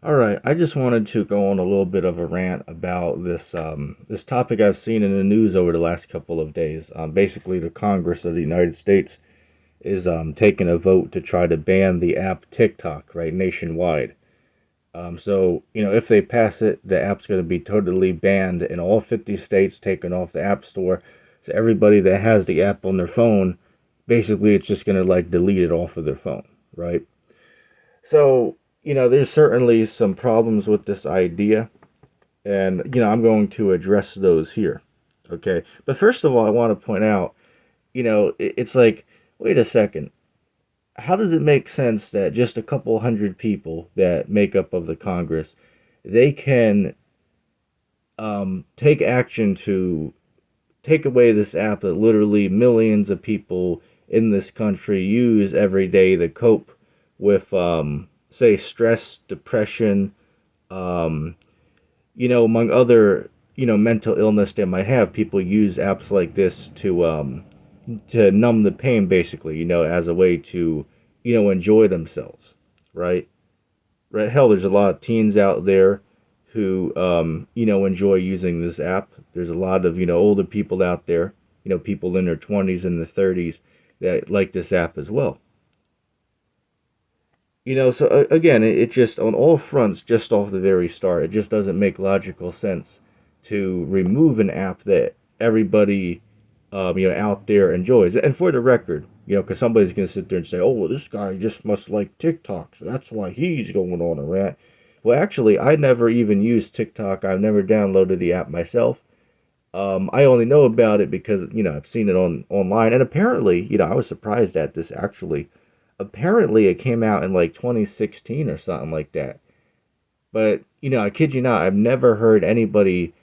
All right, I just wanted to go on a little bit of a rant about this topic I've seen in the news over the last couple of days. Basically, the Congress of the United States is taking a vote to try to ban the app TikTok, right, nationwide. So if they pass it, the app's going to be totally banned in all 50 states, taken off the App Store. So everybody that has the app on their phone, basically, it's just going to like delete it off of their phone, right? So, there's certainly some problems with this idea, and, I'm going to address those here. Okay. But first of all, I want to point out, it's like, wait a second. How does it make sense that just a couple hundred people that make up of the Congress, they can take action to take away this app that literally millions of people in this country use every day to cope with, say, stress, depression, um, among other, mental illness they might have. People use apps like this to numb the pain, basically, as a way to, enjoy themselves, right? Right. Hell, there's a lot of teens out there who, enjoy using this app. There's a lot of, older people out there, people in their 20s and the 30s that like this app as well. So again, it just, on all fronts, just off the very start, it just doesn't make logical sense to remove an app that everybody, out there enjoys. And for the record, because somebody's going to sit there and say, oh, well, this guy just must like TikTok, so that's why he's going on a rant. Well, actually, I never even used TikTok. I've never downloaded the app myself. I only know about it because I've seen it online, and apparently, I was surprised at this actually. Apparently, it came out in like 2016 or something like that. But I kid you not, I've never heard anybody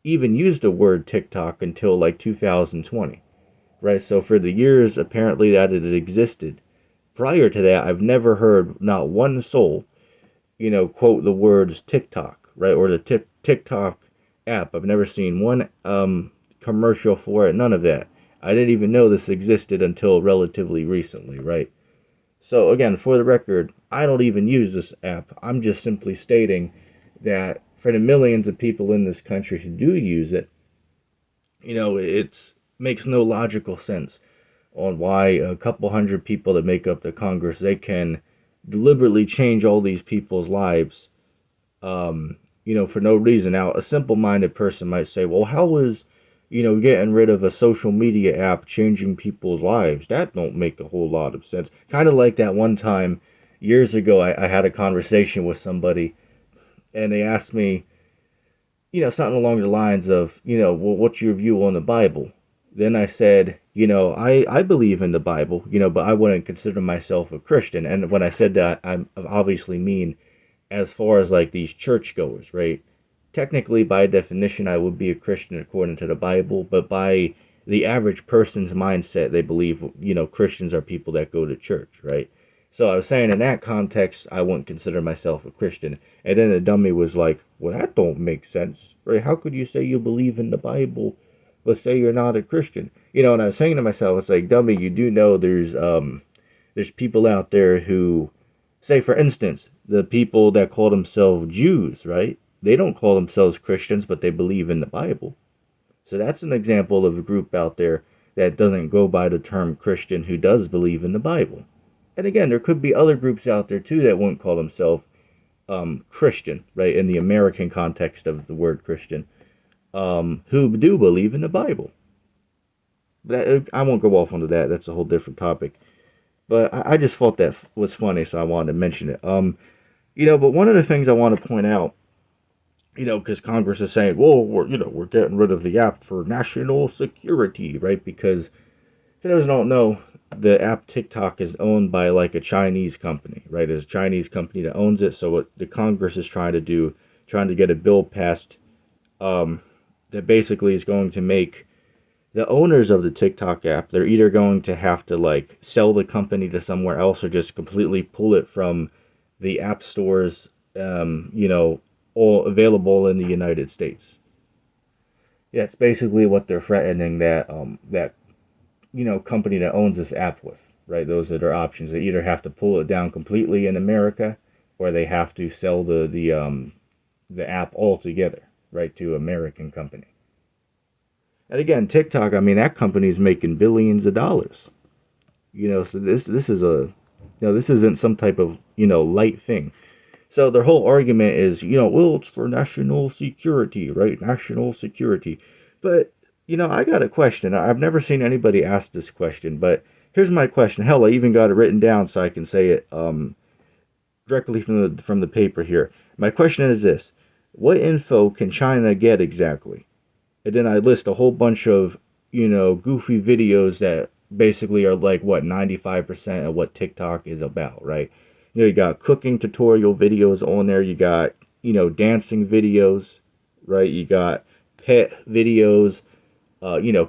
even use the word TikTok until like 2020, right? So for the years apparently that it existed, prior to that, I've never heard not one soul, quote the words TikTok, right, or the TikTok app. I've never seen one commercial for it. None of that. I didn't even know this existed until relatively recently, right? So again, for the record, I don't even use this app. I'm just simply stating that for the millions of people in this country who do use it, it makes no logical sense on why a couple hundred people that make up the Congress, they can deliberately change all these people's lives, for no reason. Now, a simple-minded person might say, well, how is, getting rid of a social media app changing people's lives? That don't make a whole lot of sense. Kind of like that one time years ago, I had a conversation with somebody, and they asked me, something along the lines of, well, what's your view on the Bible? Then I said, I believe in the Bible, but I wouldn't consider myself a Christian. And when I said that, I obviously mean as far as like these churchgoers, right? Technically, by definition, I would be a Christian according to the Bible, but by the average person's mindset, they believe, Christians are people that go to church, right? So I was saying in that context, I wouldn't consider myself a Christian. And then the dummy was like, well, that don't make sense, right? How could you say you believe in the Bible, but say you're not a Christian? And I was saying to myself, it's like, dummy, you do know there's people out there who, say, for instance, the people that call themselves Jews, right? They don't call themselves Christians, but they believe in the Bible. So that's an example of a group out there that doesn't go by the term Christian who does believe in the Bible. And again, there could be other groups out there too that won't call themselves Christian, right, in the American context of the word Christian, who do believe in the Bible. I won't go off onto that. That's a whole different topic. But I just thought that was funny, so I wanted to mention it. But one of the things I want to point out, because Congress is saying, well, we're getting rid of the app for national security, right? Because for those who don't know, the app TikTok is owned by like a Chinese company, right? It's a Chinese company that owns it. So what the Congress is trying to do, trying to get a bill passed, that basically is going to make the owners of the TikTok app, they're either going to have to like sell the company to somewhere else or just completely pull it from the app stores, all available in the United States. Yeah, it's basically what they're threatening that company that owns this app with, right? Those are their options. They either have to pull it down completely in America, or they have to sell the app altogether, right, to American company. And again, TikTok, I mean, that company's making billions of dollars. So this is this isn't some type of light thing. So their whole argument is, well, it's for national security, right? National security. But I got a question. I've never seen anybody ask this question, but here's my question. Hell, I even got it written down so I can say it directly from the paper here. My question is this: what info can China get exactly? And then I list a whole bunch of goofy videos that basically are like what 95% of what TikTok is about, right? You got cooking tutorial videos on there. You got dancing videos, right? You got pet videos,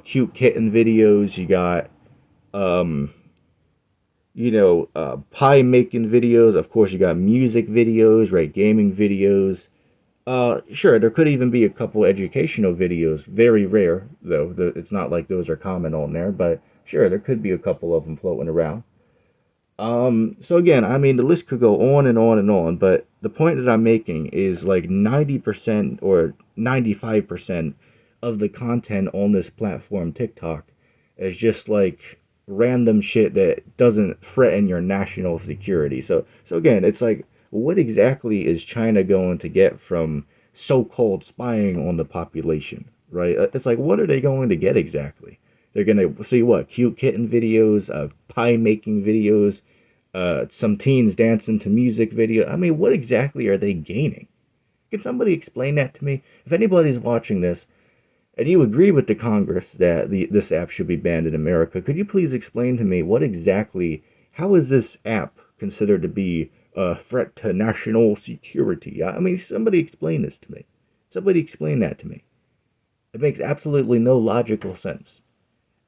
cute kitten videos. You got um, pie making videos. Of course, you got music videos, right? Gaming videos. Sure, there could even be a couple educational videos. Very rare, though. It's not like those are common on there, but sure, there could be a couple of them floating around. So again, I mean, the list could go on and on and on, but the point that I'm making is like 90% or 95% of the content on this platform, TikTok, is just like random shit that doesn't threaten your national security. So again, it's like, what exactly is China going to get from so-called spying on the population, right? It's like, what are they going to get exactly? They're gonna see what cute kitten videos, pie making videos, some teens dancing to music video. I mean, what exactly are they gaining? Can somebody explain that to me? If anybody's watching this and you agree with the Congress that this app should be banned in America, could you please explain to me what exactly, how is this app considered to be a threat to national security? I mean, somebody explain this to me. Somebody explain that to me. It makes absolutely no logical sense.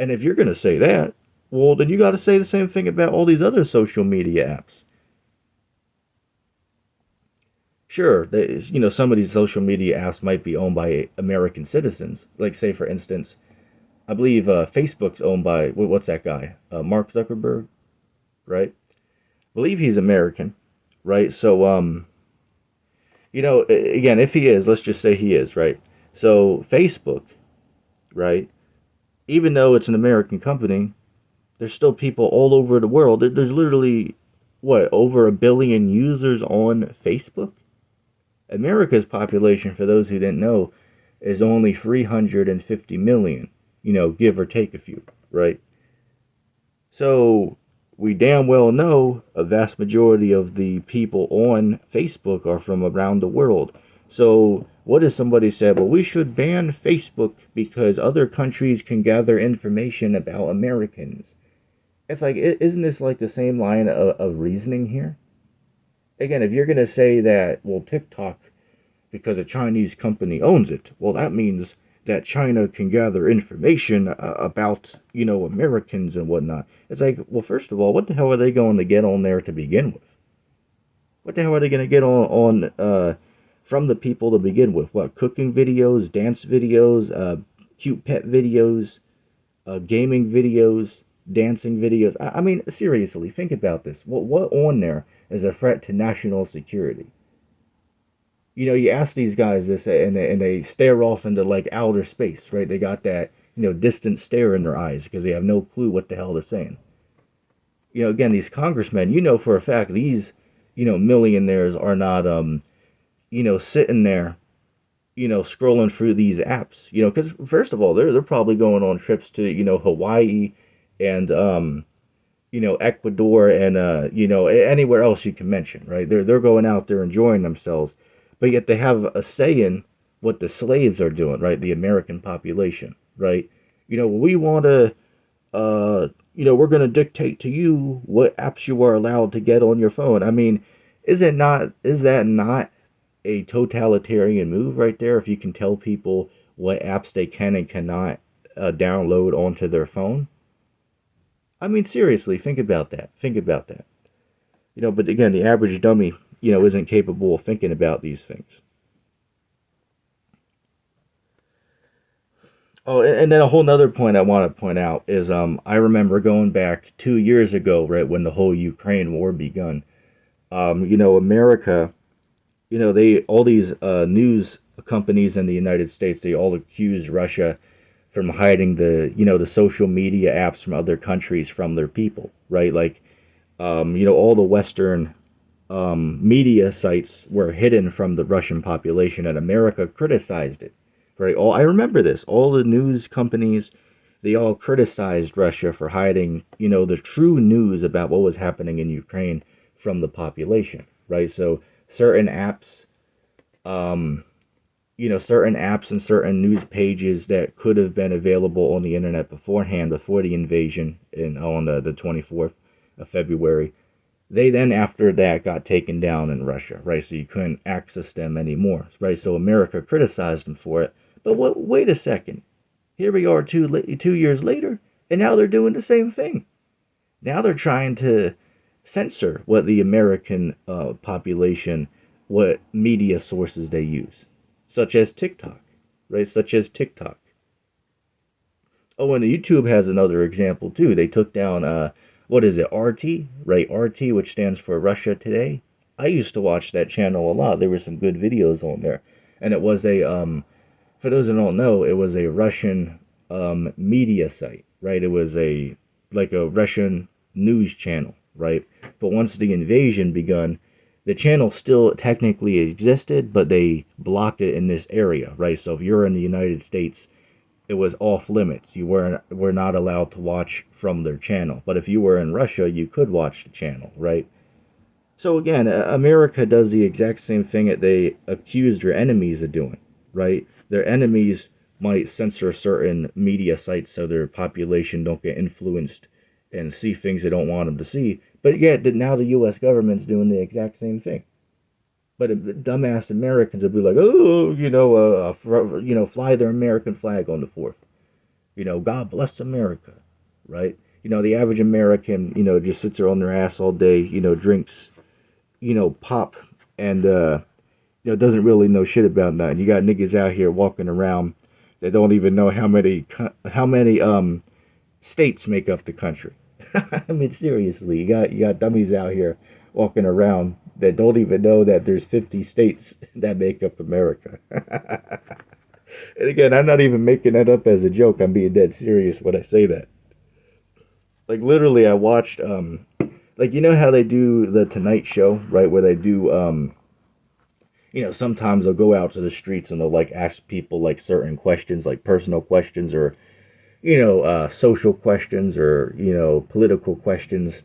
And if you're going to say that, well, then you got to say the same thing about all these other social media apps. Sure, some of these social media apps might be owned by American citizens. Like, say, for instance, I believe Facebook's owned by, what's that guy? Mark Zuckerberg, right? I believe he's American, right? So, again, if he is, let's just say he is, right? So, Facebook, right? Even though it's an American company, there's still people all over the world. There's literally, what, over a billion users on Facebook? America's population, for those who didn't know, is only 350 million, give or take a few, right? So we damn well know a vast majority of the people on Facebook are from around the world. So what if somebody said, well, we should ban Facebook because other countries can gather information about Americans? It's like, isn't this like the same line of reasoning here? Again, if you're going to say that, well, TikTok, because a Chinese company owns it, well, that means that China can gather information about, Americans and whatnot. It's like, well, first of all, what the hell are they going to get on there to begin with? What the hell are they going to get on from the people to begin with? What, cooking videos, dance videos, cute pet videos, gaming videos, dancing videos? I mean, seriously, think about this. What on there is a threat to national security? You ask these guys this, and they stare off into like outer space, right? They got that distant stare in their eyes because they have no clue what the hell they're saying. Again, these congressmen, for a fact, these millionaires are not sitting there scrolling through these apps, because first of all, they're probably going on trips to Hawaii and Ecuador and anywhere else you can mention, right? They're going out there enjoying themselves, but yet they have a say in what the slaves are doing, right? The American population, right? We want to, we're going to dictate to you what apps you are allowed to get on your phone. I mean, is that not a totalitarian move right there? If you can tell people what apps they can and cannot download onto their phone. I mean, seriously, think about that. Think about that. But again, the average dummy, isn't capable of thinking about these things. Oh, and then a whole nother point I want to point out is I remember going back 2 years ago, right when the whole Ukraine war begun. America, they all these news companies in the United States, they all accuse Russia from hiding the social media apps from other countries from their people, right? Like, all the Western media sites were hidden from the Russian population, and America criticized it. Right? I remember this. All the news companies, they all criticized Russia for hiding, the true news about what was happening in Ukraine from the population. Right? So certain apps, um, certain apps and certain news pages that could have been available on the internet beforehand, before the invasion on the 24th of February, they then after that got taken down in Russia, right? So you couldn't access them anymore, right? So America criticized them for it. But wait a second. Here we are 2 years later, and now they're doing the same thing. Now they're trying to censor what the American population, what media sources they use, such as TikTok, right? Such as TikTok. Oh, and YouTube has another example too. They took down what is it, RT, right? RT, which stands for Russia Today. I used to watch that channel a lot. There were some good videos on there, and it was for those that don't know, it was a Russian media site, right? It was a Russian news channel, right? But once the invasion begun, the channel still technically existed, but they blocked it in this area, right? So if you're in the United States, it was off limits. You were not allowed to watch from their channel. But if you were in Russia, you could watch the channel, right? So again, America does the exact same thing that they accused their enemies of doing, right? Their enemies might censor certain media sites so their population don't get influenced and see things they don't want them to see. But yet, now the U.S. government's doing the exact same thing. But dumbass Americans would be like, oh, fly their American flag on the 4th. God bless America, right? The average American, just sits there on their ass all day, drinks, pop, and, doesn't really know shit about nothing. You got niggas out here walking around that don't even know how many states make up the country. I mean, seriously, you got dummies out here walking around that don't even know that there's 50 states that make up America. And again, I'm not even making that up as a joke. I'm being dead serious when I say that. Like literally, I watched like how they do the Tonight Show, right? Where they do sometimes they'll go out to the streets and they'll like ask people like certain questions, like personal questions or social questions or political questions,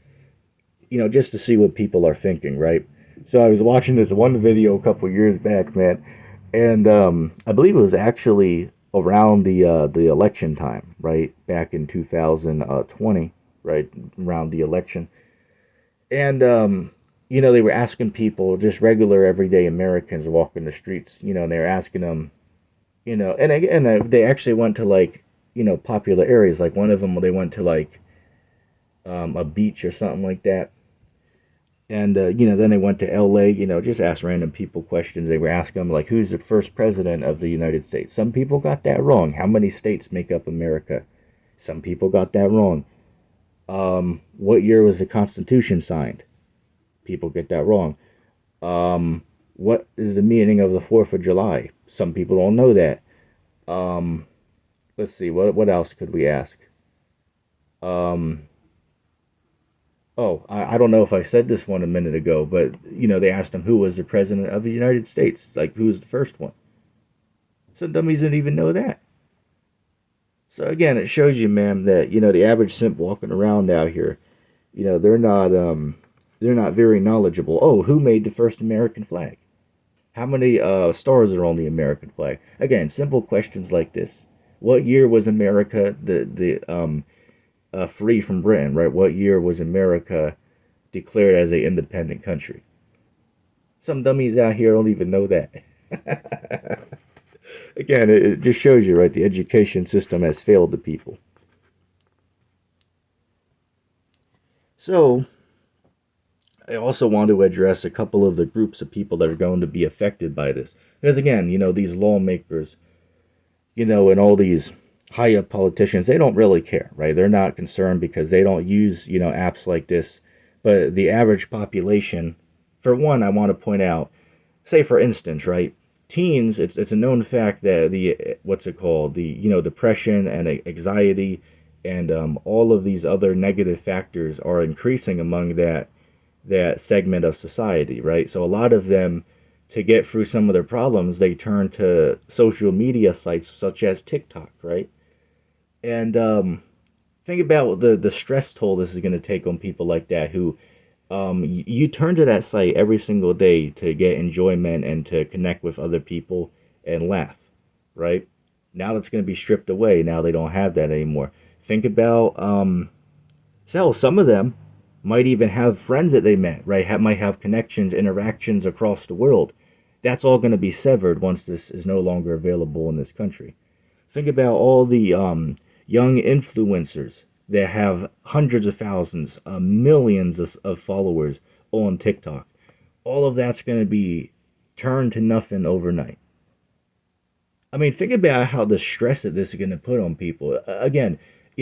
just to see what people are thinking, right? So I was watching this one video a couple years back, man, and I believe it was actually around the election time, right, back in 2020, right, around the election, and they were asking people, just regular everyday Americans walking the streets, and they were asking them, and again they actually went to like popular areas, like one of them they went to like a beach or something like that. And then they went to L.A. Just asked random people questions. They were asking them like, "Who's the first president of the United States?" Some people got that wrong. How many states make up America? Some people got that wrong. What year was the Constitution signed? People get that wrong. What is the meaning of the 4th of July? Some people don't know that. Let's see. What else could we ask? Oh, I don't know if I said this one a minute ago, but they asked him who was the president of the United States, like who's the first one. Some dummies didn't even know that. So again, it shows you, ma'am, that the average simp walking around out here, they're not very knowledgeable. Oh, who made the first American flag? How many stars are on the American flag? Again, simple questions like this. What year was America free from Britain, right? What year was America declared as an independent country? Some dummies out here don't even know that. Again, it just shows you, right? The education system has failed the people. So, I also want to address a couple of the groups of people that are going to be affected by this. Because again, these lawmakers, and all these high up politicians, they don't really care, right? They're not concerned because they don't use, apps like this. But the average population, For one, I want to point out, say for instance, right? Teens, it's a known fact that the what's it called, the depression and anxiety and all of these other negative factors are increasing among that segment of society, right? So a lot of them, to get through some of their problems, they turn to social media sites such as TikTok, right? And think about the stress toll this is going to take on people like that who you turn to that site every single day to get enjoyment and to connect with other people and laugh, right? Now that's going to be stripped away. Now they don't have that anymore. Think about some of them might even have friends that they met, right? Might have connections, interactions across the world. That's all going to be severed once this is no longer available in this country. Think about all the young influencers that have hundreds of thousands, millions of followers on TikTok. All of that's going to be turned to nothing overnight. I mean, think about how the stress that this is going to put on people. Again,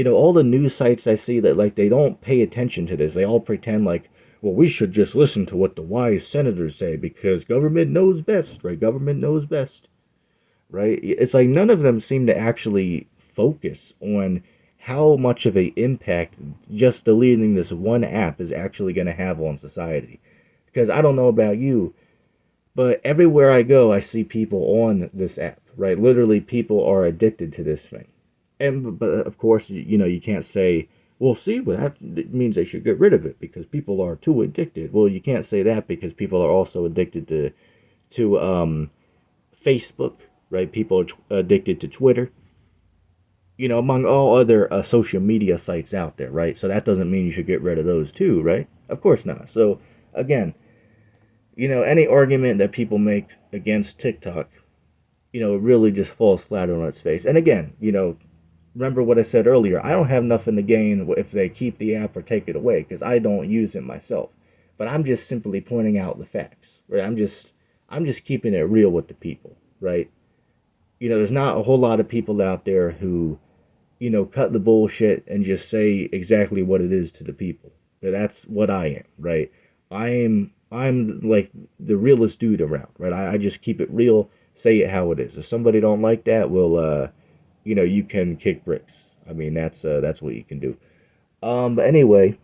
all the news sites I see that like they don't pay attention to this. They all pretend like, well, we should just listen to what the wise senators say because government knows best, right? Government knows best, right? It's like none of them seem to actually focus on how much of a impact just deleting this one app is actually going to have on society. Because I don't know about you, but everywhere I go, I see people on this app, right? Literally, people are addicted to this thing. And but of course, you can't say, well, see, well, that means they should get rid of it because people are too addicted. Well, you can't say that because people are also addicted to Facebook, right? People are addicted to Twitter, among all other social media sites out there, right? So that doesn't mean you should get rid of those too, right? Of course not. So again, any argument that people make against TikTok, it really just falls flat on its face. And again, remember what I said earlier. I don't have nothing to gain if they keep the app or take it away because I don't use it myself. But I'm just simply pointing out the facts, right? I'm just keeping it real with the people, right? There's not a whole lot of people out there who, cut the bullshit and just say exactly what it is to the people. That's what I am, right? I'm like the realest dude around, right? I just keep it real, say it how it is. If somebody don't like that, well, you can kick bricks. I mean, that's what you can do. But anyway,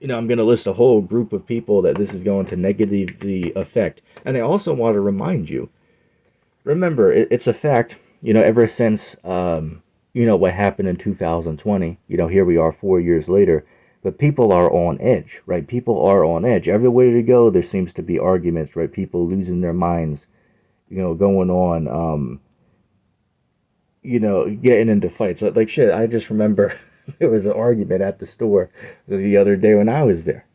I'm going to list a whole group of people that this is going to negatively affect. And I also want to remind you, remember, it's a fact, ever since, what happened in 2020, here we are 4 years later, but people are on edge, right? People are on edge. Everywhere you go, there seems to be arguments, right? People losing their minds, going on, getting into fights. Like shit, I just remember there was an argument at the store the other day when I was there,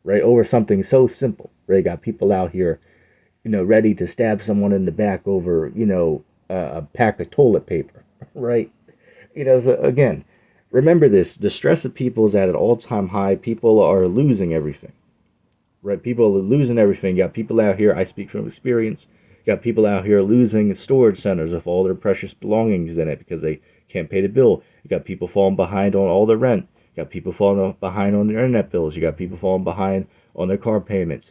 right? Over something so simple, right? Got people out here, ready to stab someone in the back over, a pack of toilet paper, right? So again, remember this: the stress of people is at an all-time high. People are losing everything, right? People are losing everything. You got people out here. I speak from experience. You got people out here losing storage centers with all their precious belongings in it because they can't pay the bill. You got people falling behind on all their rent. You got people falling behind on their internet bills. You got people falling behind on their car payments.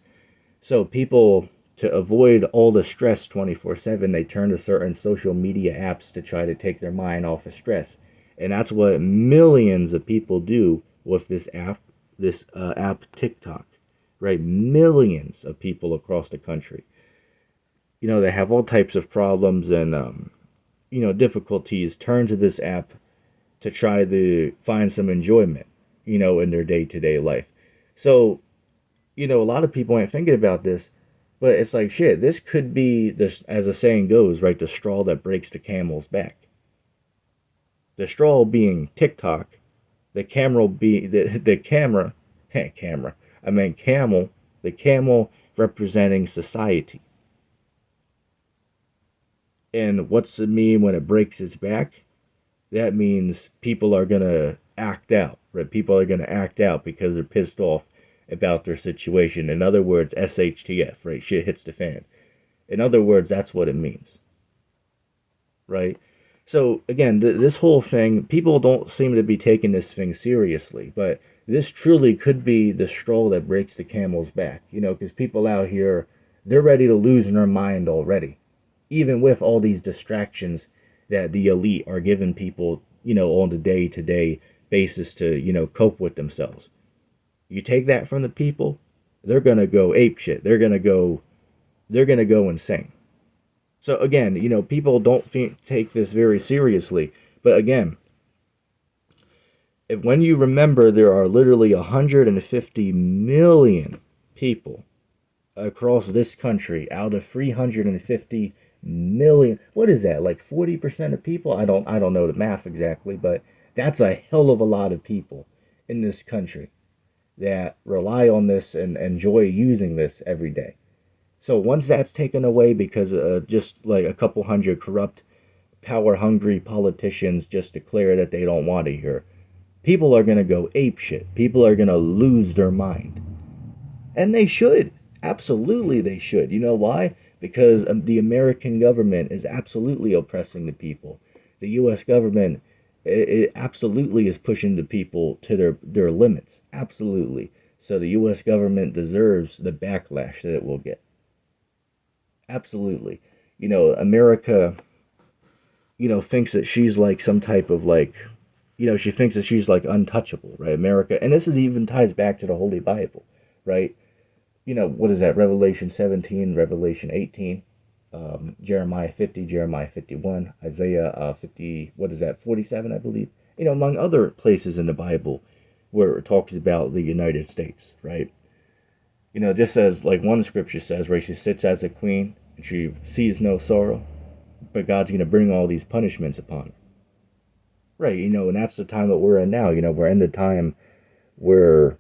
So people, to avoid all the stress 24/7, they turn to certain social media apps to try to take their mind off of stress. And that's what millions of people do with this app TikTok, right? Millions of people across the country. They have all types of problems and difficulties. Turn to this app to try to find some enjoyment, in their day-to-day life. So, a lot of people ain't thinking about this, but it's like shit. This could be this, as the saying goes, right? The straw that breaks the camel's back. The straw being TikTok, the camera be the camera, camera. I mean camel. The camel representing society. And what's it mean when it breaks its back? That means people are gonna act out, right? People are gonna act out because they're pissed off about their situation. In other words, SHTF, right? Shit hits the fan. In other words, that's what it means, right? So again, this whole thing, people don't seem to be taking this thing seriously, but this truly could be the straw that breaks the camel's back, because people out here, they're ready to lose their mind already, even with all these distractions that the elite are giving people, on the day to day basis to, cope with themselves. You take that from the people, they're gonna go ape shit. They're gonna go insane. So again, people don't take this very seriously. But again, when you remember there are literally 150 million people across this country out of 350 million. What is that? Like 40% of people? I don't know the math exactly, but that's a hell of a lot of people in this country that rely on this and enjoy using this every day. So once that's taken away because just like a couple hundred corrupt, power hungry politicians just declare that they don't want to hear, people are going to go ape shit. People are going to lose their mind. And they should. Absolutely, they should. You know why? Because the American government is absolutely oppressing the people. The U.S. government, it absolutely is pushing the people to their limits. Absolutely. So the U.S. government deserves the backlash that it will get. Absolutely. America, thinks that she's like some type of like, she thinks that she's like untouchable, right? America, and this is even ties back to the Holy Bible, right? What is that? Revelation 17, Revelation 18, Jeremiah 50, Jeremiah 51, Isaiah 50, what is that? 47, I believe. Among other places in the Bible where it talks about the United States, right? Just as like one scripture says, where she sits as a queen and she sees no sorrow, but God's going to bring all these punishments upon her. Right, and that's the time that we're in now. We're in the time where,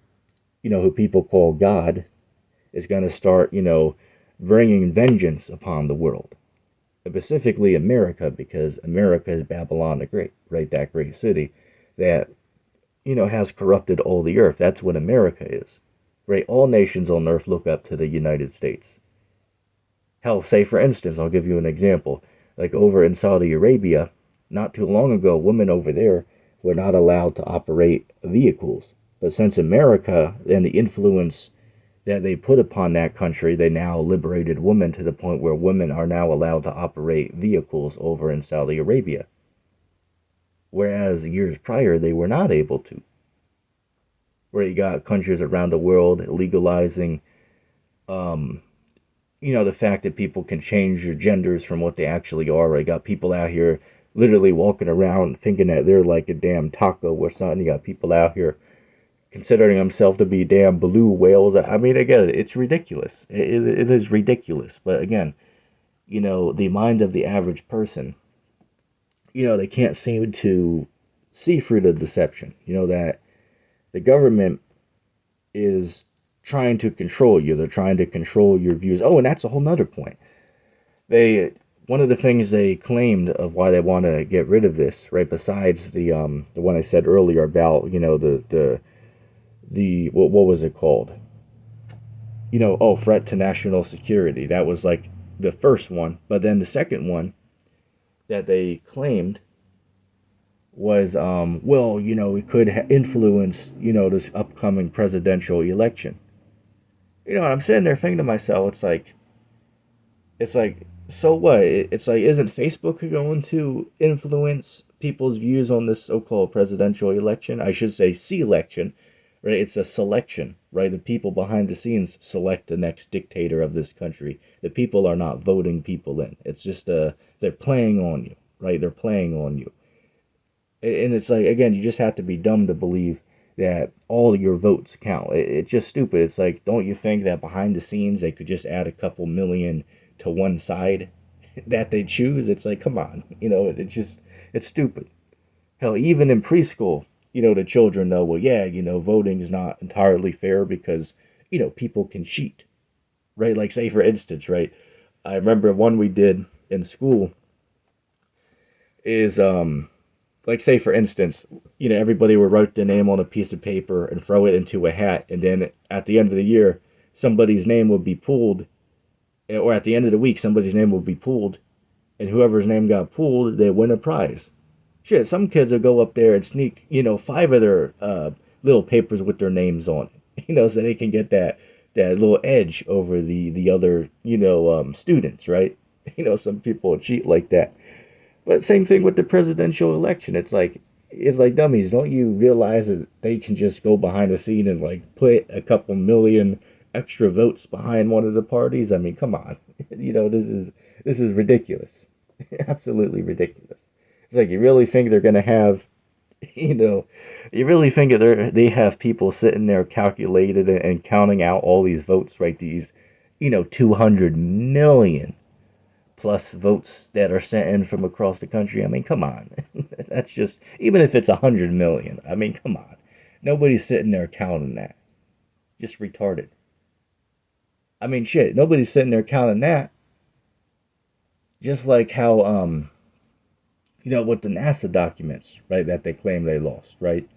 who people call God is going to start, bringing vengeance upon the world. Specifically America, because America is Babylon the Great, right? That great city that, has corrupted all the earth. That's what America is, right? All nations on earth look up to the United States. Hell, say for instance, I'll give you an example. Like over in Saudi Arabia, not too long ago, women over there were not allowed to operate vehicles. But since America and the influence that they put upon that country, they now liberated women to the point where women are now allowed to operate vehicles over in Saudi Arabia. Whereas years prior, they were not able to. Where you got countries around the world legalizing, the fact that people can change their genders from what they actually are. Right? You got people out here literally walking around thinking that they're like a damn taco or something. You got people out here considering themselves to be damn blue whales. I mean, again, it's ridiculous. It is ridiculous. But again, the mind of the average person, they can't seem to see through the deception. That the government is trying to control you. They're trying to control your views. Oh, and that's a whole nother point. One of the things they claimed of why they want to get rid of this, right? Besides the one I said earlier about the what was it called? Threat to national security. That was like the first one, but then the second one that they claimed was it could influence this upcoming presidential election. I'm sitting there thinking to myself, it's like, so what? It's like, isn't Facebook going to influence people's views on this so-called presidential election? I should say C-election, right? It's a selection, right? The people behind the scenes select the next dictator of this country. The people are not voting people in. It's just they're playing on you, right? They're playing on you. And it's like, again, you just have to be dumb to believe that all of your votes count. It's just stupid. It's like, don't you think that behind the scenes they could just add a couple million to one side that they choose? It's like, come on, it's stupid. Hell, even in preschool, the children know, well, yeah, voting is not entirely fair because, people can cheat, right? Like, say, for instance, right? I remember one we did in school is, like, say, for instance, everybody would write their name on a piece of paper and throw it into a hat, and then at the end of the year, somebody's name would be pulled, or at the end of the week, somebody's name would be pulled, and whoever's name got pulled, they win a prize. Shit, some kids will go up there and sneak, 5 of their little papers with their names on it, so they can get that little edge over the other, students, right? Some people cheat like that. But same thing with the presidential election. It's like dummies. Don't you realize that they can just go behind the scene and like put a couple million extra votes behind one of the parties? I mean, come on. This is ridiculous. Absolutely ridiculous. It's like you really think they're gonna have, you know, you really think that they have people sitting there calculated and counting out all these votes, right? These, 200 million plus votes that are sent in from across the country. I mean, come on. That's just, even if it's 100 million, I mean, come on. Nobody's sitting there counting that. Just retarded. I mean, shit, nobody's sitting there counting that. Just like how, with the NASA documents, right, that they claim they lost, right?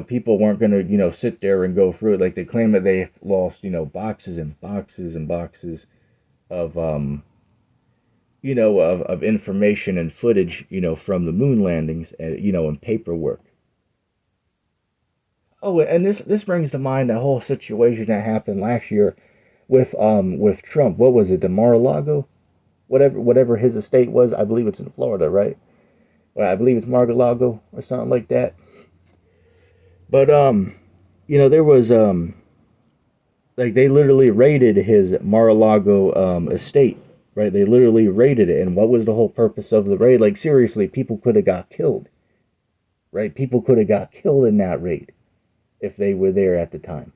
People weren't going to, sit there and go through it. Like they claim that they lost, boxes and boxes and boxes of, of information and footage, from the moon landings, and, and paperwork. Oh, and this brings to mind that whole situation that happened last year with Trump. What was it, the Mar-a-Lago? Whatever his estate was, I believe it's in Florida, right? Well, I believe it's Mar-a-Lago or something like that. But there was like they literally raided his Mar-a-Lago estate, right? They literally raided it, and what was the whole purpose of the raid? Like seriously, people could have got killed, right? People could have got killed in that raid if they were there at the time.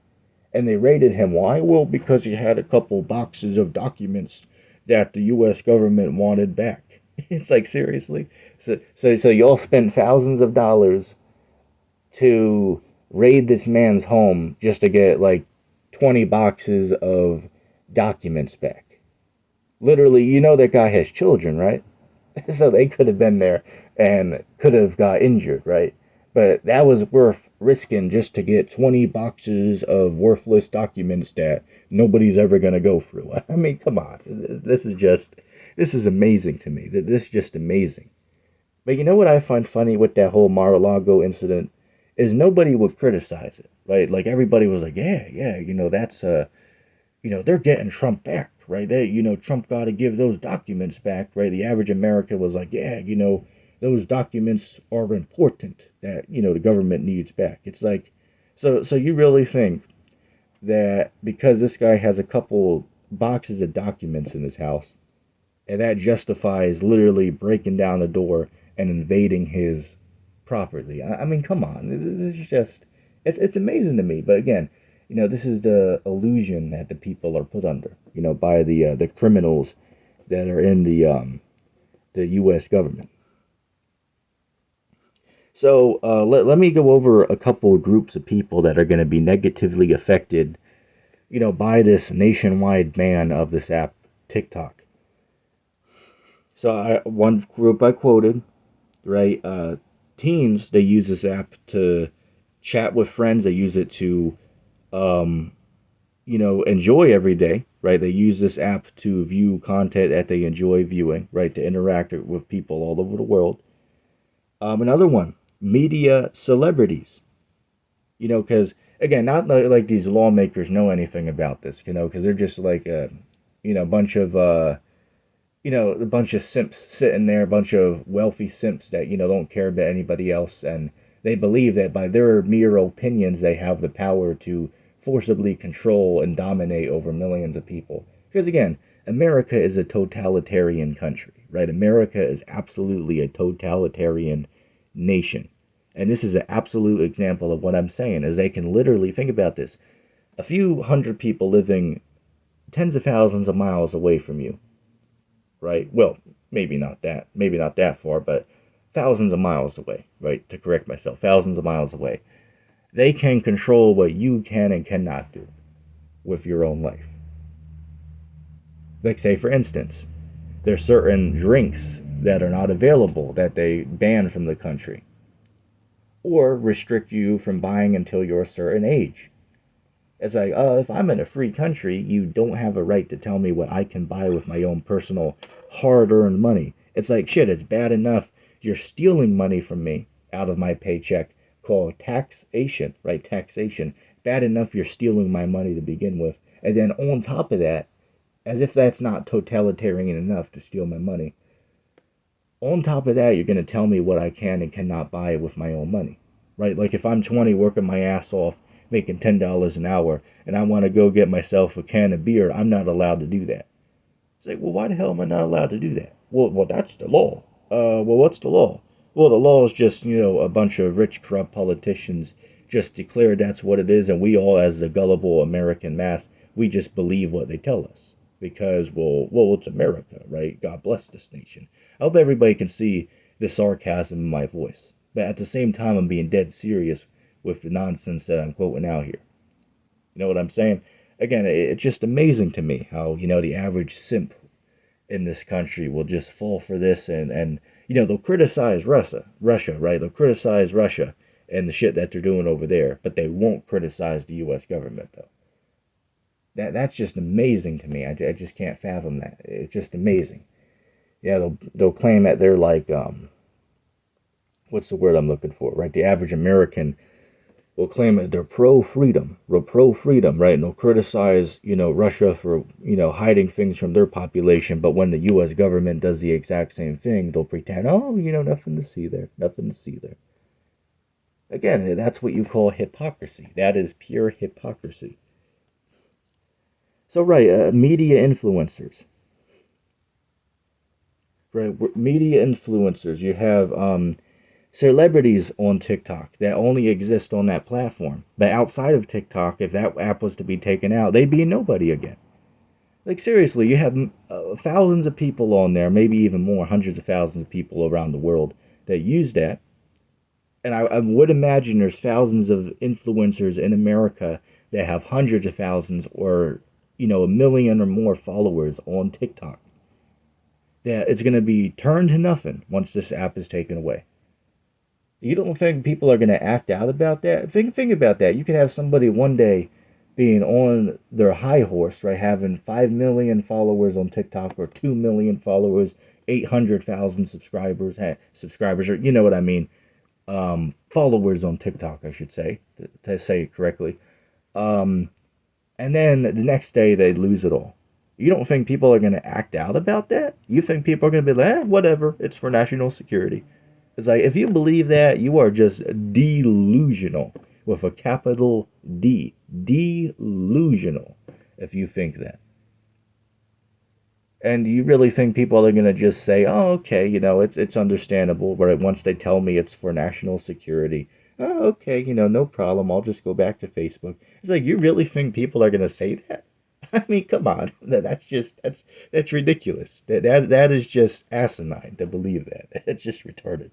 And they raided him. Why? Well, because he had a couple boxes of documents that the U.S. government wanted back. It's like seriously. So y'all spent thousands of dollars to raid this man's home just to get like 20 boxes of documents back. Literally, that guy has children, right? So they could have been there and could have got injured, right? But that was worth risking just to get 20 boxes of worthless documents that nobody's ever going to go through. I mean, come on. This is amazing to me. This is just amazing. But you know what I find funny with that whole Mar-a-Lago incident is nobody would criticize it, right? Like everybody was like, yeah, that's they're getting Trump back, right? Trump got to give those documents back, right? The average American was like, yeah, those documents are important that, the government needs back. It's like, so you really think that because this guy has a couple boxes of documents in his house, and that justifies literally breaking down the door and invading his property? I mean, come on. This is just, it's amazing to me. But again, this is the illusion that the people are put under, by the criminals that are in the U.S. government. So let me go over a couple of groups of people that are going to be negatively affected, by this nationwide ban of this app, TikTok. So one group I quoted, right? Teens, they use this app to chat with friends. They use it to, enjoy every day, right? They use this app to view content that they enjoy viewing, right? To interact with people all over the world. Another one, media celebrities. Because again, not like these lawmakers know anything about this, because they're just like bunch of a bunch of simps sitting there, a bunch of wealthy simps that don't care about anybody else, and they believe that by their mere opinions they have the power to forcibly control and dominate over millions of people. Because again, America is a totalitarian country, right? America is absolutely a totalitarian nation. And this is an absolute example of what I'm saying, is they can literally, think about this, a few hundred people living tens of thousands of miles away from you, right? Well, maybe not that far, but thousands of miles away, right? To correct myself, thousands of miles away. They can control what you can and cannot do with your own life. Like, say, for instance, there's certain drinks that are not available that they ban from the country, or restrict you from buying until you're a certain age. It's like, if I'm in a free country, you don't have a right to tell me what I can buy with my own personal hard-earned money. It's like, shit, it's bad enough you're stealing money from me out of my paycheck, called taxation, right? Taxation. Bad enough you're stealing my money to begin with. And then on top of that, as if that's not totalitarian enough to steal my money, on top of that, you're going to tell me what I can and cannot buy with my own money, right? Like if I'm 20 working my ass off, making $10 an hour, and I want to go get myself a can of beer, I'm not allowed to do that. It's like, well, why the hell am I not allowed to do that? Well, that's the law. Well, what's the law? Well, the law is just, a bunch of rich, corrupt politicians just declare that's what it is, and we all, as the gullible American mass, we just believe what they tell us. Because, well, it's America, right? God bless this nation. I hope everybody can see the sarcasm in my voice. But at the same time, I'm being dead serious with the nonsense that I'm quoting out here. You know what I'm saying? Again, it's just amazing to me how, the average simp in this country will just fall for this and they'll criticize Russia, right? They'll criticize Russia and the shit that they're doing over there, but they won't criticize the U.S. government, though. That's just amazing to me. I just can't fathom that. It's just amazing. Yeah, they'll claim that they're like, what's the word I'm looking for, right? The average American will claim that they're pro-freedom, right? And they'll criticize, Russia for, hiding things from their population. But when the U.S. government does the exact same thing, they'll pretend, oh, nothing to see there, nothing to see there. Again, that's what you call hypocrisy. That is pure hypocrisy. So, right, media influencers. Right, media influencers. You have celebrities on TikTok that only exist on that platform. But outside of TikTok, if that app was to be taken out, they'd be nobody again. Like, seriously, you have thousands of people on there, maybe even more, hundreds of thousands of people around the world that use that. And I would imagine there's thousands of influencers in America that have hundreds of thousands or, a million or more followers on TikTok. That it's going to be turned to nothing once this app is taken away. You don't think people are going to act out about that? Think about that. You could have somebody one day being on their high horse, right, having 5 million followers on TikTok or 2 million followers, 800,000 subscribers, or you know what I mean, followers on TikTok, I should say, to say it correctly. And then the next day they lose it all. You don't think people are going to act out about that? You think people are going to be like, whatever, it's for national security. It's like, if you believe that, you are just delusional, with a capital D. Delusional, if you think that. And you really think people are going to just say, oh, okay, it's understandable, but once they tell me it's for national security, oh, okay, no problem, I'll just go back to Facebook. It's like, you really think people are going to say that? I mean, come on. That's ridiculous. That is just asinine to believe that. It's just retarded.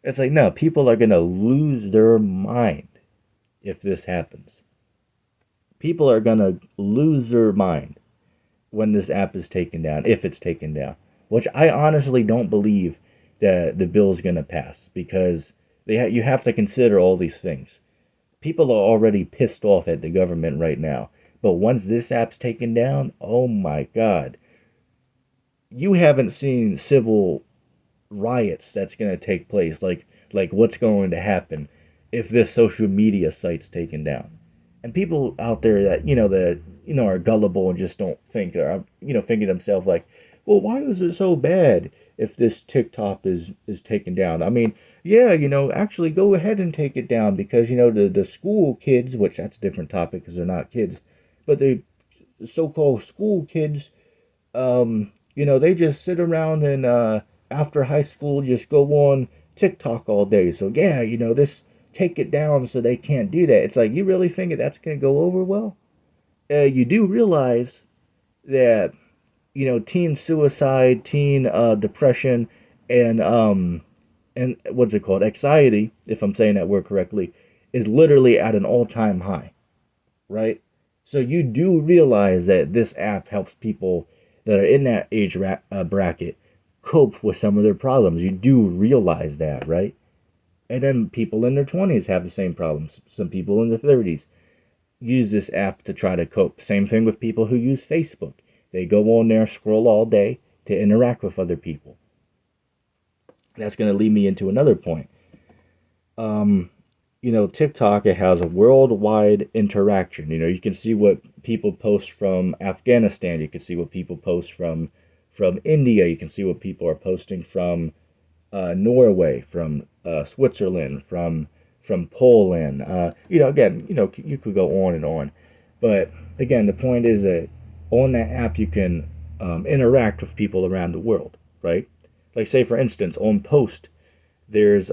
It's like, no, people are going to lose their mind if this happens. People are going to lose their mind when this app is taken down, if it's taken down. Which I honestly don't believe that the bill is going to pass, because you have to consider all these things. People are already pissed off at the government right now. But once this app's taken down, oh my God. You haven't seen civil riots that's going to take place. Like what's going to happen if this social media site's taken down. And people out there that, are gullible and just don't think, or, think to themselves like, well, why is it so bad if this TikTok is taken down? I mean, yeah, actually go ahead and take it down because, the school kids, which that's a different topic because they're not kids, but the so-called school kids, they just sit around and after high school just go on TikTok all day. So yeah, this take it down so they can't do that. It's like, you really think that's going to go over well? You do realize that, teen suicide, teen depression, and what's it called? Anxiety, if I'm saying that word correctly, is literally at an all-time high, right? So you do realize that this app helps people that are in that age bracket cope with some of their problems. You do realize that, right? And then people in their 20s have the same problems. Some people in their 30s use this app to try to cope. Same thing with people who use Facebook. They go on there, scroll all day to interact with other people. That's going to lead me into another point. TikTok, it has a worldwide interaction. You can see what people post from Afghanistan. You can see what people post from India. You can see what people are posting from Norway, from Switzerland, from Poland. Again, you could go on and on, but again, the point is that on that app you can interact with people around the world, right? Like, say for instance, on Post, there's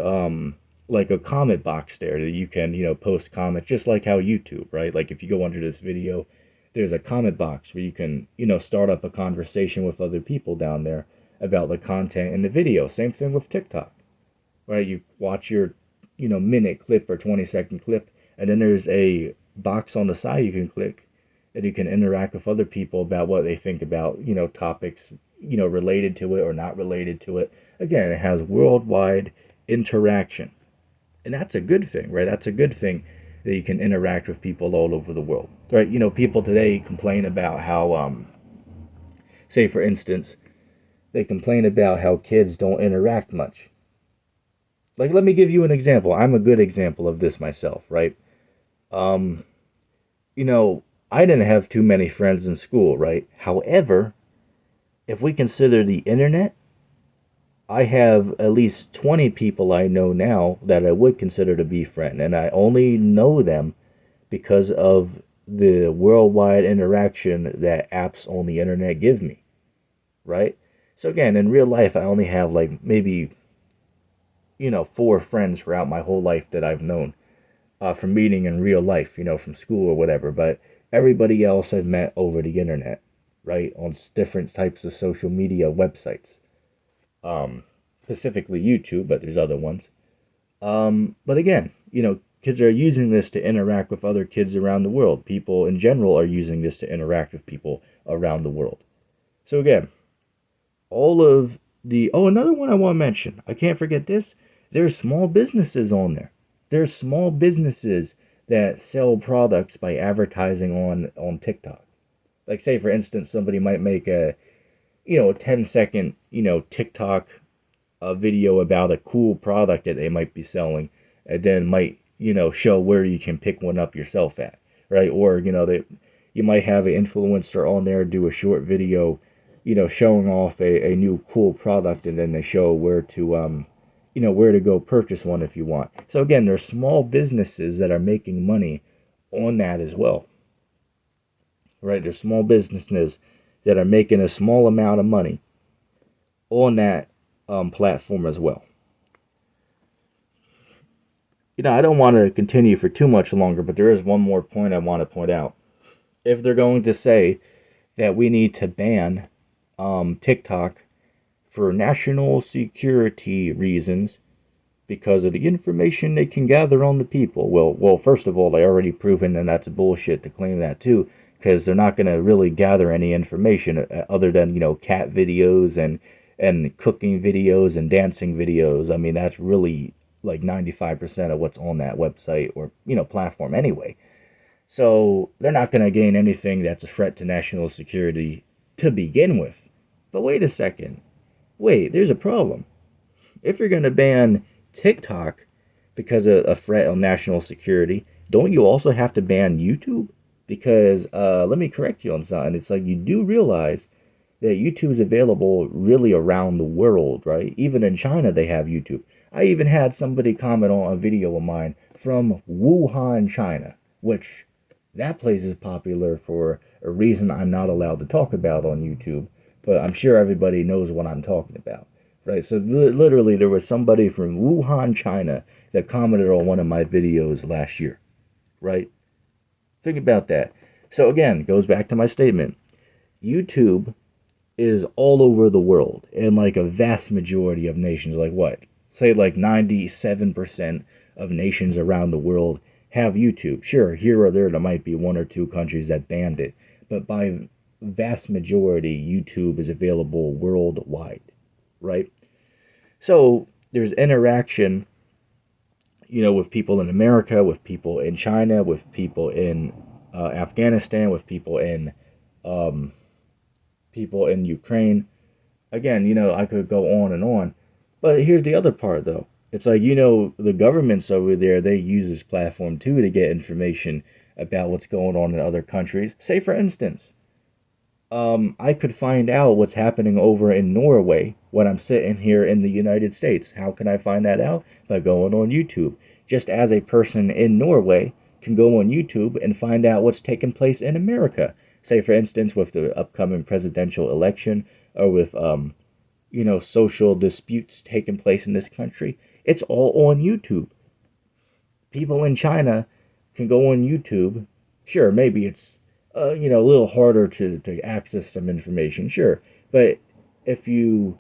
like a comment box there that you can post comments, just like how YouTube, right? Like if you go under this video, there's a comment box where you can start up a conversation with other people down there about the content in the video. Same thing with TikTok, right? You watch your minute clip or 20-second clip, and then there's a box on the side you can click, and you can interact with other people about what they think about topics related to it or not related to it. Again, it has worldwide interaction, and that's a good thing, right? That's a good thing that you can interact with people all over the world, right? People today complain about how say for instance, they complain about how kids don't interact much. Like, let me give you an example. I'm a good example of this myself, right? um I didn't have too many friends in school, right? However, if we consider the internet, I have at least 20 people I know now that I would consider to be friend, and I only know them because of the worldwide interaction that apps on the internet give me, right? So again, in real life, I only have like maybe 4 friends throughout my whole life that I've known from meeting in real life, from school or whatever. But everybody else I've met over the internet, right, on different types of social media websites, specifically YouTube, but there's other ones. But again, kids are using this to interact with other kids around the world. People in general are using this to interact with people around the world. So again, all of another one I want to mention, I can't forget this. There's small businesses on there. There's small businesses that sell products by advertising on TikTok. Like, say for instance, somebody might make a 10-second TikTok video about a cool product that they might be selling, and then might show where you can pick one up yourself at, right? Or you might have an influencer on there do a short video showing off a new cool product, and then they show where to where to go purchase one if you want. So again, there's small businesses that are making money on that as well, right? There's small businesses that are making a small amount of money on that platform as well. I don't want to continue for too much longer, but there is one more point I want to point out. If they're going to say that we need to ban TikTok for national security reasons because of the information they can gather on the people, well, first of all, they already proven that that's bullshit to claim that too, because they're not going to really gather any information other than cat videos and cooking videos and dancing videos. I mean, that's really like 95% of what's on that website or platform anyway. So they're not going to gain anything that's a threat to national security to begin with. But wait a second. Wait, there's a problem. If you're going to ban TikTok because of a threat on national security, don't you also have to ban YouTube? Because let me correct you on something. It's like, you do realize that YouTube is available really around the world, right? Even in China, they have YouTube. I even had somebody comment on a video of mine from Wuhan, China, which that place is popular for a reason I'm not allowed to talk about on YouTube, but I'm sure everybody knows what I'm talking about, right? So literally, there was somebody from Wuhan, China that commented on one of my videos last year, right? Think about that. So again, goes back to my statement. YouTube is all over the world, and like a vast majority of nations, like what? Say like 97% of nations around the world have YouTube. Sure, here or there might be 1 or 2 countries that banned it, but by vast majority, YouTube is available worldwide, right? So there's interaction, with people in America, with people in China, with people in Afghanistan, with people in Ukraine. Again, I could go on and on. But here's the other part, though. It's like, the governments over there, they use this platform too to get information about what's going on in other countries. Say, for instance, I could find out what's happening over in Norway when I'm sitting here in the United States. How can I find that out? By going on YouTube. Just as a person in Norway can go on YouTube and find out what's taking place in America. Say, for instance, with the upcoming presidential election or with, social disputes taking place in this country. It's all on YouTube. People in China can go on YouTube. Sure, maybe it's a little harder to access some information, sure. But if you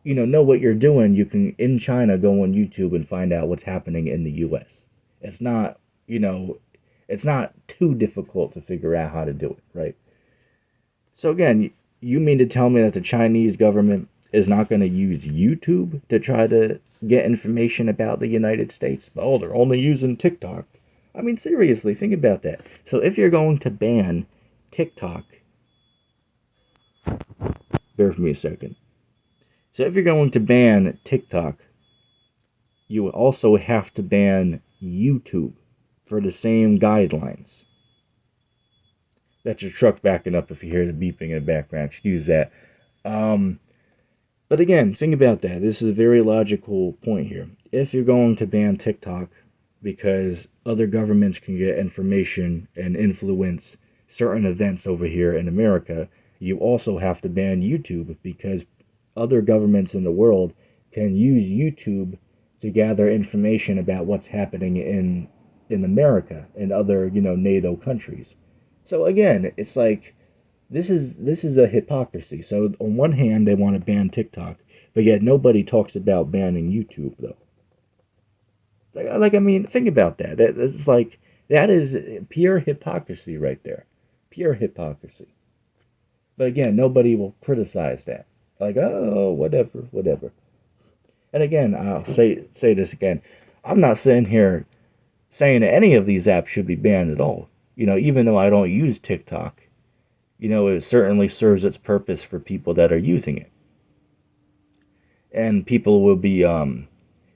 know what you're doing, you can in China go on YouTube and find out what's happening in the US. It's not, it's not too difficult to figure out how to do it, right? So again, you mean to tell me that the Chinese government is not going to use YouTube to try to get information about the United States? Oh, they're only using TikTok. I mean, seriously, think about that. So if you're going to ban TikTok, bear with me a second. So if you're going to ban TikTok, you would also have to ban YouTube for the same guidelines. That's your truck backing up if you hear the beeping in the background. Excuse that. But again, think about that. This is a very logical point here. If you're going to ban TikTok because other governments can get information and influence certain events over here in America, you also have to ban YouTube because other governments in the world can use YouTube to gather information about what's happening in America and other, NATO countries. So again, it's like this is a hypocrisy. So on one hand, they want to ban TikTok, but yet nobody talks about banning YouTube though. I mean, think about that. It's like that is pure hypocrisy right there, pure hypocrisy. But again, nobody will criticize that. Like, oh, whatever, whatever. And again, I'll say this again. I'm not sitting here saying that any of these apps should be banned at all. Even though I don't use TikTok, it certainly serves its purpose for people that are using it. And people will be,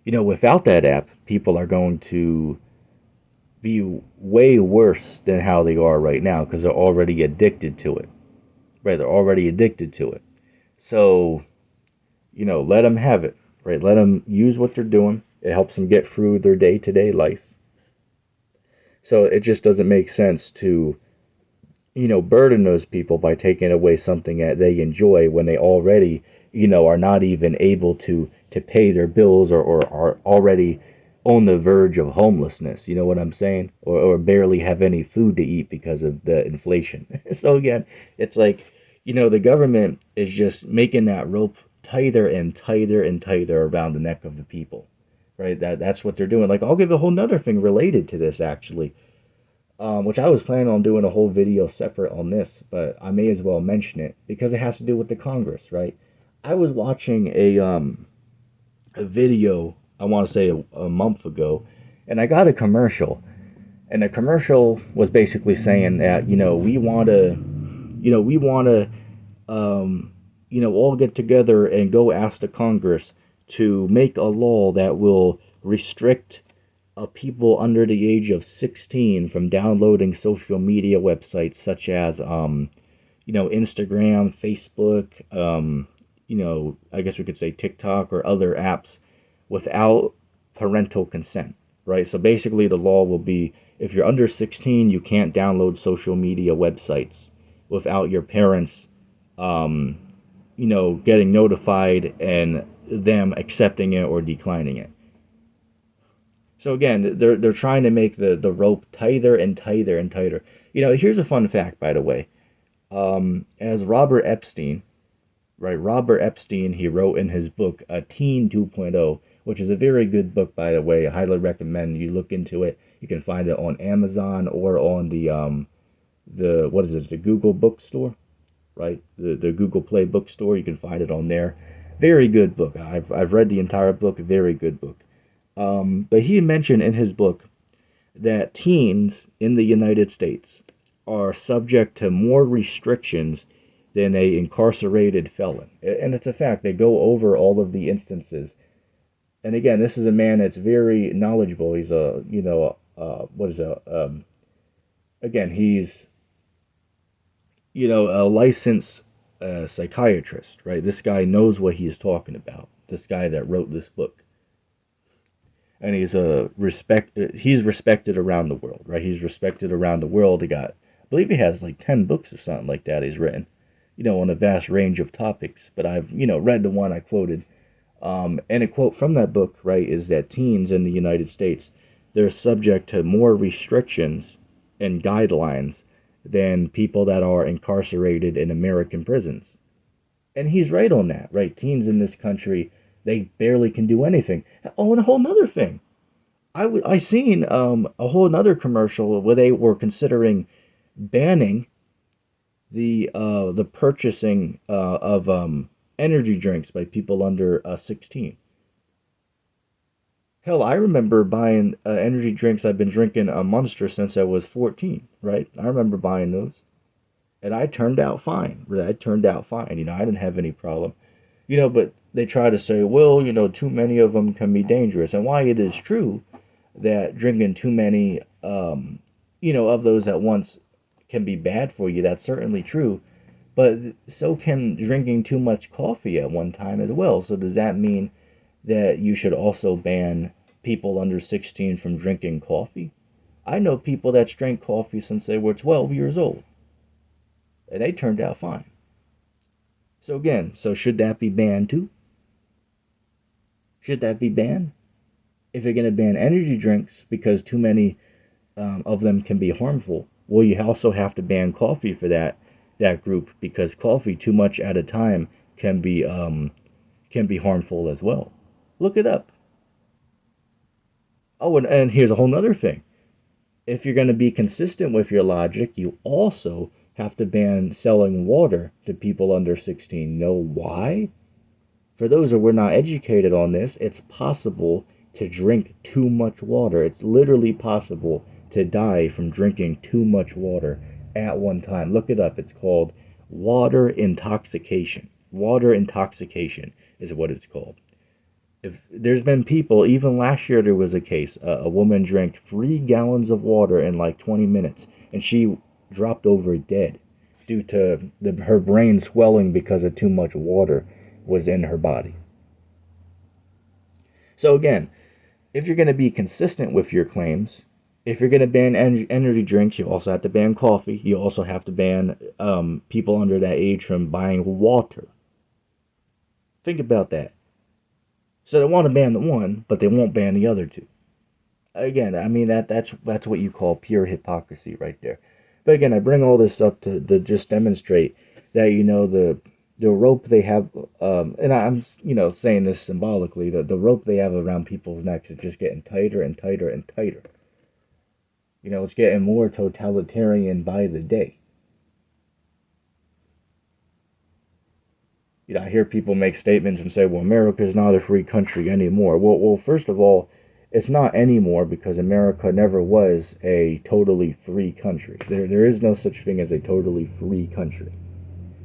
without that app, people are going to be way worse than how they are right now because they're already addicted to it. Right? They're already addicted to it. So, let them have it. Right? Let them use what they're doing. It helps them get through their day-to-day life. So it just doesn't make sense to, burden those people by taking away something that they enjoy when they already, are not even able to pay their bills or are already on the verge of homelessness. You know what I'm saying? Or barely have any food to eat because of the inflation. So again, it's like, the government is just making that rope tighter and tighter and tighter around the neck of the people. Right? That's what they're doing. Like, I'll give a whole nother thing related to this actually. Which I was planning on doing a whole video separate on this, but I may as well mention it because it has to do with the Congress, right? I was watching a video, I want to say a month ago, and I got a commercial, and the commercial was basically saying that we want to, all get together and go ask the Congress to make a law that will restrict people under the age of 16 from downloading social media websites such as, Instagram, Facebook, I guess we could say TikTok or other apps without parental consent, right? So basically the law will be if you're under 16, you can't download social media websites without your parents, getting notified and them accepting it or declining it. So again, they're trying to make the rope tighter and tighter and tighter. Here's a fun fact, by the way. As Robert Epstein, right? Robert Epstein, he wrote in his book, Teen 2.0, which is a very good book, by the way. I highly recommend you look into it. You can find it on Amazon or on the what is it? The Google Bookstore, right? The Google Play Bookstore. You can find it on there. Very good book. I've read the entire book. Very good book. But he mentioned in his book that teens in the United States are subject to more restrictions than a incarcerated felon. And it's a fact. They go over all of the instances And again, this is a man that's very knowledgeable. He's a, what is a, again, he's, a licensed psychiatrist, right? This guy knows what he's talking about. This guy that wrote this book. And he's respected around the world, right? He's respected around the world. I believe he has like 10 books or something like that he's written, on a vast range of topics. But I've, read the one I quoted. And a quote from that book, right, is that teens in the United States, they're subject to more restrictions and guidelines than people that are incarcerated in American prisons. And he's right on that, right? Teens in this country, they barely can do anything. Oh, and a whole nother thing. I seen a whole nother commercial where they were considering banning the purchasing of energy drinks by people under 16. Hell, I remember buying energy drinks. I've been drinking a Monster since I was 14, right? I remember buying those. And I turned out fine. I turned out fine. I didn't have any problem. But they try to say, well, too many of them can be dangerous. And why it is true that drinking too many, of those at once can be bad for you, that's certainly true. But so can drinking too much coffee at one time as well. So does that mean that you should also ban people under 16 from drinking coffee? I know people that drank coffee since they were 12 years old. And they turned out fine. So again, should that be banned too? Should that be banned? If you're going to ban energy drinks because too many of them can be harmful, well, you also have to ban coffee for that group, because coffee too much at a time can be harmful as well. Look it up. Oh, and here's a whole nother thing. If you're going to be consistent with your logic, you also have to ban selling water to people under 16. Know why? For those who were not educated on this, it's possible to drink too much water. It's literally possible to die from drinking too much water at one time. Look it up. It's called water intoxication. Water intoxication is what it's called. If there's been people, even last year there was a case, a woman drank 3 gallons of water in like 20 minutes, and she dropped over dead due to her brain swelling because of too much water was in her body. So again, if you're going to be consistent with your claims, if you're going to ban energy drinks, you also have to ban coffee. You also have to ban people under that age from buying water. Think about that. So they want to ban the one, but they won't ban the other two. Again, I mean that's what you call pure hypocrisy right there. But again, I bring all this up to just demonstrate that the rope they have, and I'm saying this symbolically, the rope they have around people's necks is just getting tighter and tighter and tighter. It's getting more totalitarian by the day. I hear people make statements and say, well, America's not a free country anymore. Well, first of all, it's not anymore, because America never was a totally free country. There is no such thing as a totally free country.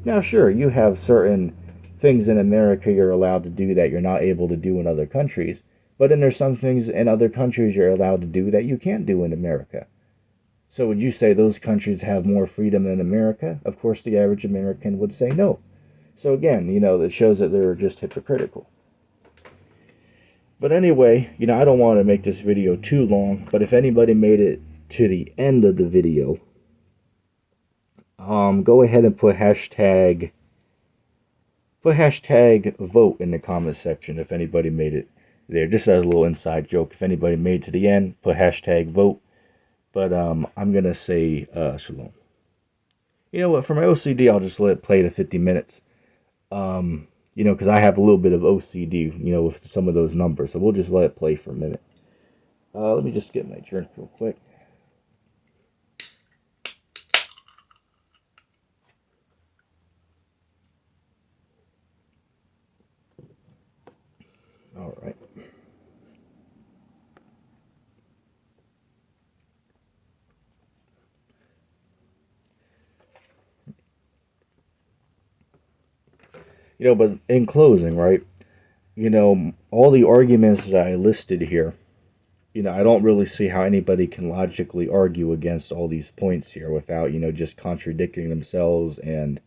Now, sure, you have certain things in America you're allowed to do that you're not able to do in other countries, but then there's some things in other countries you're allowed to do that you can't do in America. So would you say those countries have more freedom than America? Of course, the average American would say no. So again, it shows that they're just hypocritical. But anyway, I don't want to make this video too long, but if anybody made it to the end of the video, go ahead and put hashtag vote in the comment section if anybody made it there. Just as a little inside joke, if anybody made it to the end, put hashtag vote. But I'm going to say shalom. You know what, for my OCD, I'll just let it play to 50 minutes. Because I have a little bit of OCD, with some of those numbers. So we'll just let it play for a minute. Let me just get my drink real quick. All right. But in closing, right? all the arguments that I listed here, I don't really see how anybody can logically argue against all these points here without, just contradicting themselves and,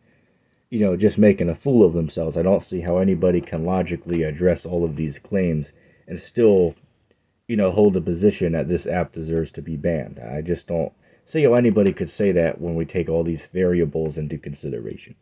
just making a fool of themselves. I don't see how anybody can logically address all of these claims and still, hold a position that this app deserves to be banned. I just don't see how anybody could say that when we take all these variables into consideration.